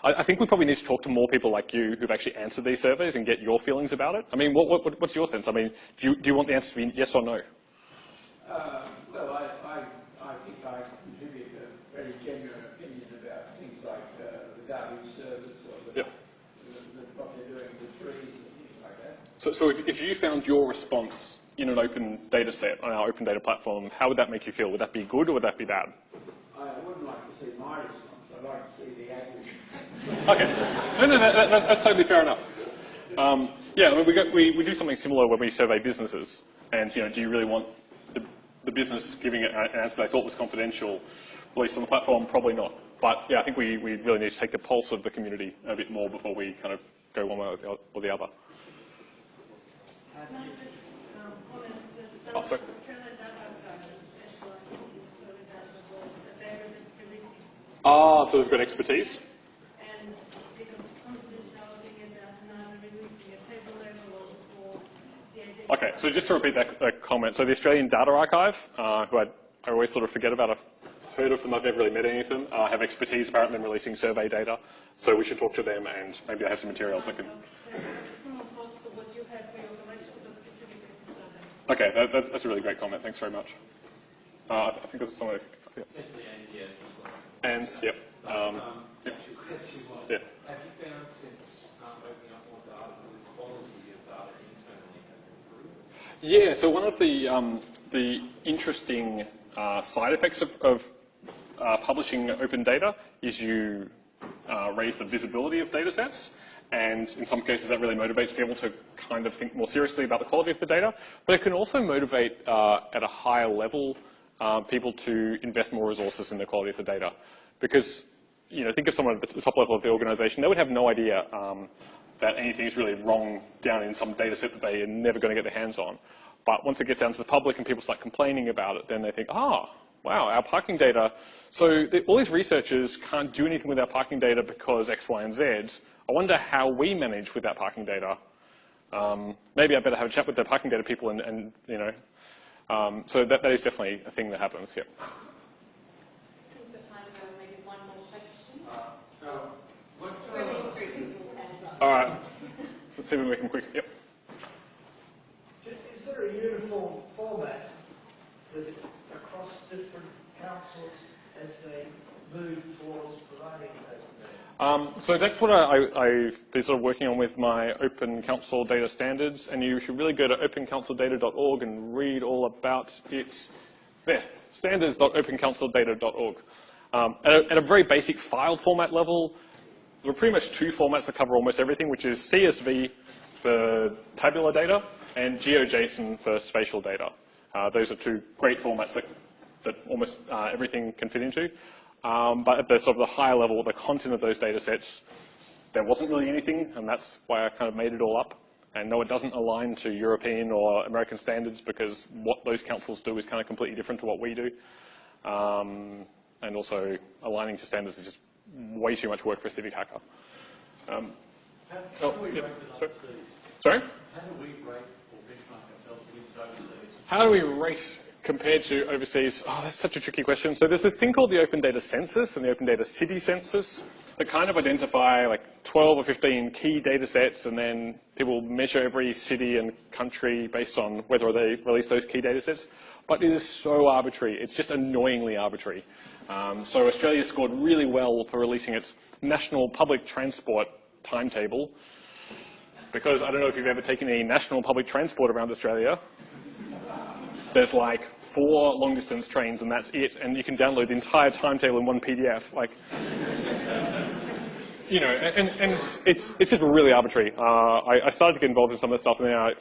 I think we probably need to talk to more people like you who've actually answered these surveys and get your feelings about it. I mean, what's your sense? I mean, do you want the answer to be yes or no? Well, I think I contribute a very genuine opinion about things like the garbage service or what they're doing with the trees and things like that. So if you found your response in an open data set on our open data platform, how would that make you feel? Would that be good or would that be bad? I wouldn't like to see my response. I'd like to see the aggregate. Okay. No, that's totally fair enough. Yeah, I mean, we do something similar when we survey businesses. And, you know, do you really want the business giving it an answer they thought was confidential released on the platform? Probably not. But, yeah, I think we really need to take the pulse of the community a bit more before we kind of go one way or the other. Can I just comment that Oh, sorry. Australian data specialised in survey data was releasing. Ah, so we've got expertise. And because confidentiality and neither releasing a table level or the identity. Okay, so just to repeat that comment, so the Australian Data Archive, who I always sort of forget about, I've heard of them, I've never really met any of them, have expertise apparently in releasing survey data, so we should talk to them and maybe they have some materials that can. Okay, that's a really great comment, thanks very much. I think this is something. Yeah. And, yep. Yep. Question was, Yeah. have you found since opening up more data, the quality of data internally has improved? Yeah, so one of the interesting side effects of publishing open data is you raise the visibility of data sets. And in some cases, that really motivates people to kind of think more seriously about the quality of the data. But it can also motivate, at a higher level, people to invest more resources in the quality of the data. Because, you know, think of someone at the top level of the organization, they would have no idea that anything is really wrong down in some data set that they are never going to get their hands on. But once it gets out to the public and people start complaining about it, then they think, wow, our parking data. So all these researchers can't do anything with our parking data because X, Y, and Z. I wonder how we manage with that parking data. Maybe I better have a chat with the parking data people and you know. So that is definitely a thing that happens, yeah. We've got time for maybe one more question. All right. Let's see if we can make them quick. Yep. Is Is there a uniform format across different councils as they move towards providing open data? So that's what I've been sort of working on with my Open Council data standards, and you should really go to opencouncildata.org and read all about it. There, standards.opencouncildata.org. At a very basic file format level, there are pretty much two formats that cover almost everything, which is CSV for tabular data and GeoJSON for spatial data. Those are two great formats that almost everything can fit into. But at the sort of the higher level, the content of those data sets, there wasn't really anything, and that's why I kind of made it all up. And no, it doesn't align to European or American standards because what those councils do is kind of completely different to what we do. And also, aligning to standards is just way too much work for a civic hacker. How do we rate the overseas? Sorry? How do we rate or benchmark ourselves against overseas? How do we rate compared to overseas? Oh, that's such a tricky question. So there's this thing called the Open Data Census and the Open Data City Census that kind of identify like 12 or 15 key data sets, and then people measure every city and country based on whether they release those key data sets. But it is so arbitrary. It's just annoyingly arbitrary. So Australia scored really well for releasing its national public transport timetable, because I don't know if you've ever taken any national public transport around Australia. There's like 4 long-distance trains, and that's it. And you can download the entire timetable in one PDF. Like, you know, and it's just really arbitrary. I started to get involved in some of this stuff, and then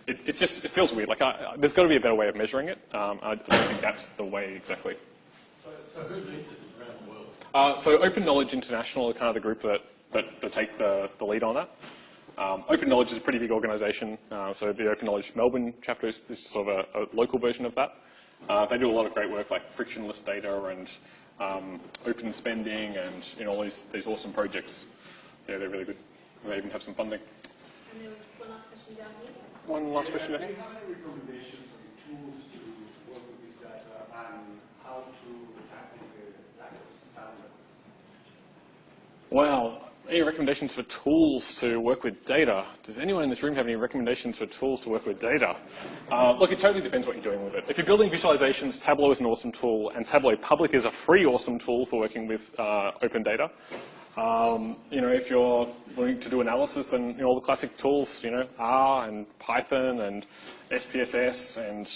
it feels weird. Like, there's got to be a better way of measuring it. I don't think that's the way exactly. So who leads it around the world? So Open Knowledge International are kind of the group that take the lead on that. Open Knowledge is a pretty big organisation, so the Open Knowledge Melbourne chapter is sort of a local version of that. They do a lot of great work like frictionless data and open spending and all these awesome projects. Yeah, they're really good. They even have some funding. And there was one last question down here. One last question. Do you have any recommendations on tools to work with this data and how to tackle the lack of standard? Well, any recommendations for tools to work with data? Does anyone in this room have any recommendations for tools to work with data? Look, it totally depends what you're doing with it. If you're building visualizations, Tableau is an awesome tool, and Tableau Public is a free awesome tool for working with open data. You know, if you're wanting to do analysis, then all the classic tools, R and Python and SPSS and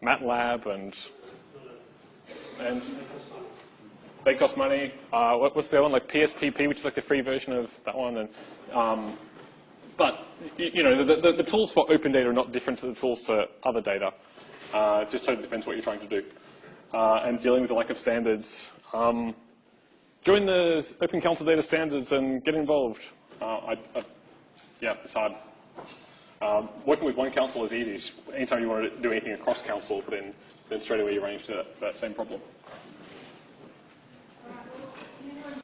MATLAB and they cost money. What's the other one? Like PSPP, which is like the free version of that one. And but the tools for open data are not different to the tools to other data. It just totally depends what you're trying to do. And dealing with the lack of standards. Join the Open Council Data Standards and get involved. Yeah, it's hard. Working with one council is easy. Anytime you want to do anything across councils, then straight away you run into that same problem.